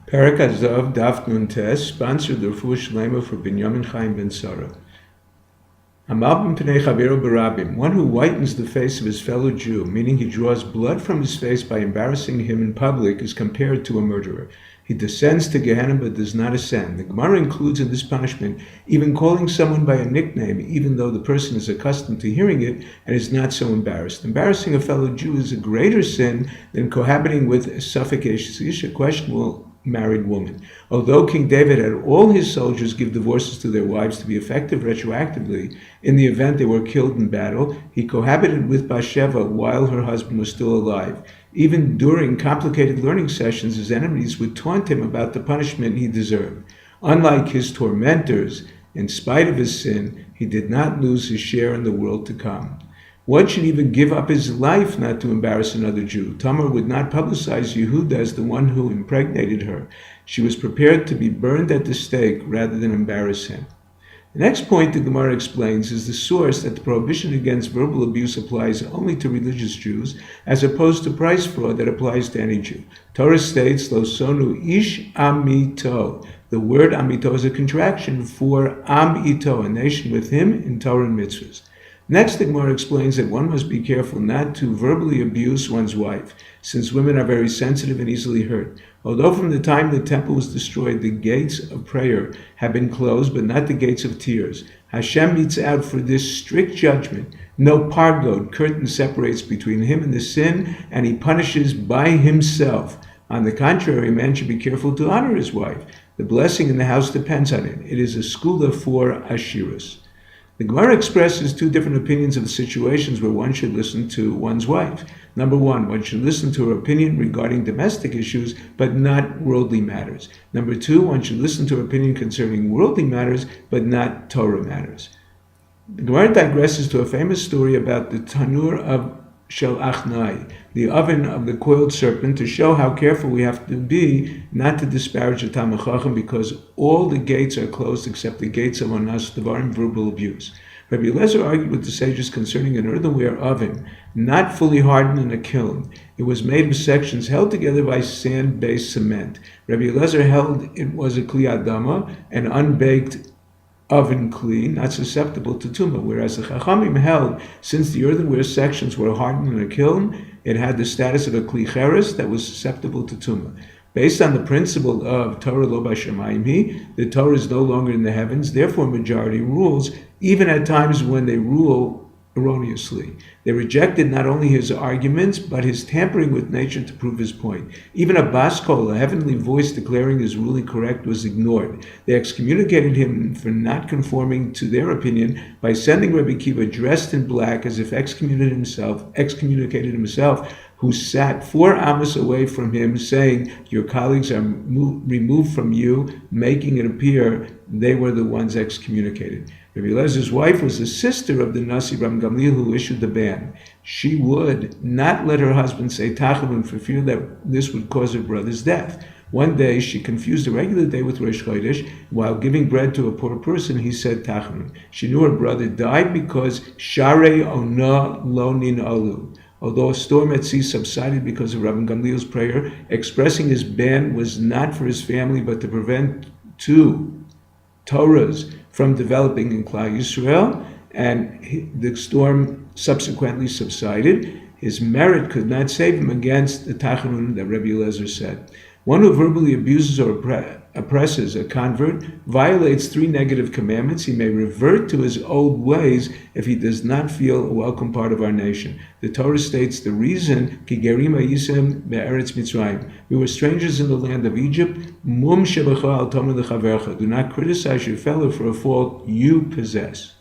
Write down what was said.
Perek HaZav, DAF IN, sponsored the Refuah Shlema for Binyamin Chaim ben Sarah. Amal b'pnei chavero b'rabim, one who whitens the face of his fellow Jew, meaning he draws blood from his face by embarrassing him in public, is compared to a murderer. He descends to Gehenna but does not ascend. The Gemara includes in this punishment even calling someone by a nickname, even though the person is accustomed to hearing it and is not so embarrassed. Embarrassing a fellow Jew is a greater sin than cohabiting with a suffocacious Isha, questionable married woman. Although King David had all his soldiers give divorces to their wives to be effective retroactively in the event they were killed in battle, he cohabited with Bathsheba while her husband was still alive. Even during complicated learning sessions, his enemies would taunt him about the punishment he deserved. Unlike his tormentors, in spite of his sin, he did not lose his share in the world to come. One should even give up his life not to embarrass another Jew. Tamar would not publicize Yehuda as the one who impregnated her. She was prepared to be burned at the stake rather than embarrass him. The next point the Gemara explains is the source that the prohibition against verbal abuse applies only to religious Jews, as opposed to price fraud that applies to any Jew. Torah states, Lo sonu ish amito. The word amito is a contraction for am ito, a nation with him in Torah and mitzvahs. Next, the Gemara explains that one must be careful not to verbally abuse one's wife, since women are very sensitive and easily hurt. Although from the time the temple was destroyed, the gates of prayer have been closed, but not the gates of tears. Hashem meets out for this strict judgment. No pardod, curtain separates between him and the sin, and he punishes by himself. On the contrary, a man should be careful to honor his wife. The blessing in the house depends on it. It is a skula for ashiras. The Gemara expresses two different opinions of the situations where one should listen to one's wife. Number one, one should listen to her opinion regarding domestic issues, but not worldly matters. Number two, one should listen to her opinion concerning worldly matters, but not Torah matters. The Gemara digresses to a famous story about the tanur of Shel Achnai, the oven of the coiled serpent, to show how careful we have to be not to disparage the Talmid Chacham, because all the gates are closed except the gates of Onas Devarim, verbal abuse. Rabbi Eliezer argued with the sages concerning an earthenware oven, not fully hardened in a kiln. It was made of sections held together by sand-based cement. Rabbi Eliezer held it was a kli adama, an unbaked oven kli, not susceptible to tumah, whereas the Chachamim held, since the earthenware sections were hardened in a kiln, it had the status of a kli cheres that was susceptible to tumah. Based on the principle of Torah lo b'shamayim, the Torah is no longer in the heavens, therefore majority rules, even at times when they rule erroneously. They rejected not only his arguments, but his tampering with nature to prove his point. Even a baskol, a heavenly voice declaring his ruling correct, was ignored. They excommunicated him for not conforming to their opinion by sending Rabbi Akiva dressed in black as if excommunicated himself, who sat 4 amos away from him, saying, your colleagues are removed from you, making it appear they were the ones excommunicated. Rabbi Eliezer's wife was the sister of the Nasi Rabbi Gamliel who issued the ban. She would not let her husband say Tachanun for fear that this would cause her brother's death. One day she confused a regular day with Rosh Chodesh. While giving bread to a poor person, he said Tachanun. She knew her brother died because Sharei Ona Lo Nin Alu. Although a storm at sea subsided because of Rabbi Gamliel's prayer, expressing his ban was not for his family but to prevent 2 Torahs from developing in Klal Yisrael, and the storm subsequently subsided. His merit could not save him against the Tachanun that Rabbi Eliezer said. One who verbally abuses or oppresses a convert violates 3 negative commandments. He may revert to his old ways if he does not feel a welcome part of our nation. The Torah states the reason, Ki gerim hayisem be'eretz Mitzrayim. We were strangers in the land of Egypt. Mum shebecha al tomer lechavercha. Do not criticize your fellow for a fault you possess.